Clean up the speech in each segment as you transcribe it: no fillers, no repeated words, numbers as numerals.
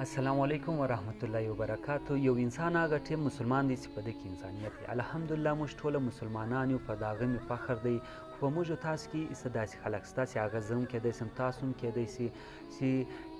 السلام علیکم ورحمت الله وبرکاتو. یو انسان هغه ټیم مسلمان دی چې په ده کې انسانیت دی. الحمدلله موږ ټوله مسلمانان یو، په د هغه مې فخر دی. خو په موږ تاسو کې څه داسې خلک شته چې هغه زه هم کیدای شم، تاسو هم کیدای شي، چې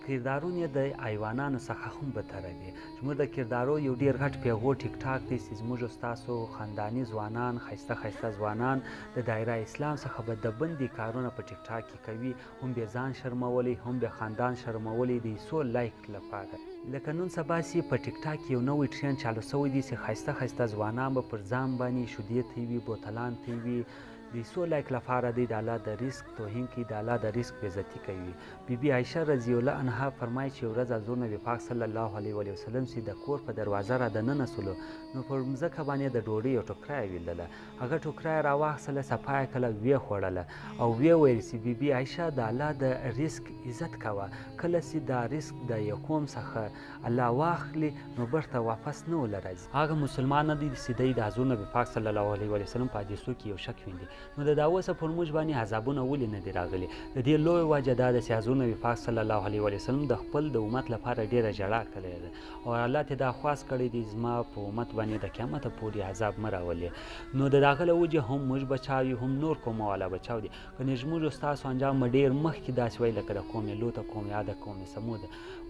کردارونه یې د حیوانانو څخه هم بدتره دي. زموږ د کردارو یو ډېر غټ پیغور ټیک ټاک دی چې زموږ ستاسو خانداني ځوانان، ښایسته ښایسته ځوانان د دایره اسلام څخه بدبندي کارونه په ټیک ټاک کې کوي، هم بې ځان شرمولی، هم بې خاندان شرمولی د څو لایک لپاره. لکه نن سبا چې په ټیک ټاک کې یو نوی ټرند چالو شوی دی چې ښایسته ښایسته ځوانان به پر ځان باندې شیدې تویوي، بوتلان تویوي، د څو لایک لپاره دی د الله د رزق توهین کوي، د الله د رزق بېعزتي کوي. بیبي عایشه رضی الله عنها فرمایي چې یو ورځ حضور نبي پاک صلی الله علیه و وسلم چې د کور په دروازه را دننه سولو، نو پر مځکه باندې د ډوډۍ یو ټوکره یې ولیدله. هغه ټوکره یې راواخیستله، صفا یې کړله، ویې خوړله او ویې ویل چې بیبي عایشه د الله د رزق عزت کوه. کله چې دا رزق د یو قوم څخه الله واخلي نو بیرته واپس نه وله راځي. هغه مسلمان نه دی چې دی د حضور نبي پاک صلی الله علیه و وسلم په حدیثو کې یو شک ویندي. نو د دا اوسه پر موږ باندې عذابونه ولې نه دي راغلي؟ د دې لویه وجه دا ده چې حضور نبي پاک صلی الله علیه و وسلم د خپل د امت لپاره ډېره ژړا کړې ده او الله ته دا خواست کړی دی زما په امت باندې د قیامته پورې عذاب مه راولې. نو د هغه له وجې هم موږ بچاو یو، هم نور قومه والا بچاو دي. که نه زموږ ستاسو انجام به ډېر مخکې داسې وی لکه د قوم لوط، قوم عاد، قوم ثمود.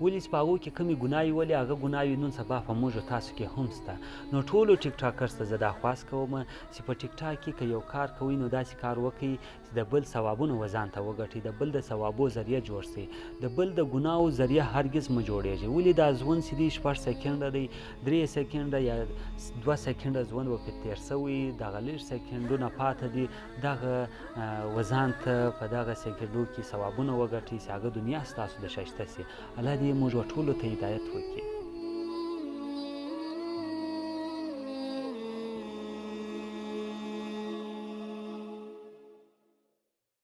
ولې چې په هغو کې کومې ګناوې ولې هغه ګناوې نن سبا په موږ تاسو کې هم شته. نو ټولو ټیک ټاکرز ته زه دا خواست کوم چې په ټیک ټاک کې که یو کار کوئ نو داسې کار وکړئ چې د بل ثوابونه وځان ته وګټئ، د بل د ثوابو ذریعه جوړ شئ، د بل د ګناو ذریعه هرګز مه جوړېږئ. ولې دا ژوند چې دی 6 سکنډه دی، 3 سکنډه یا 2 سکنډه ژوند به پرې تېر شوی، دغه لږ سکنډونه پاته دي، دغه وځان ته په دغه سکنډو کې ثوابونه وګټئ چې هغه دنیا ستاسو د ښایسته شي. الله دې موږ ټولو ته هدایت وکړي.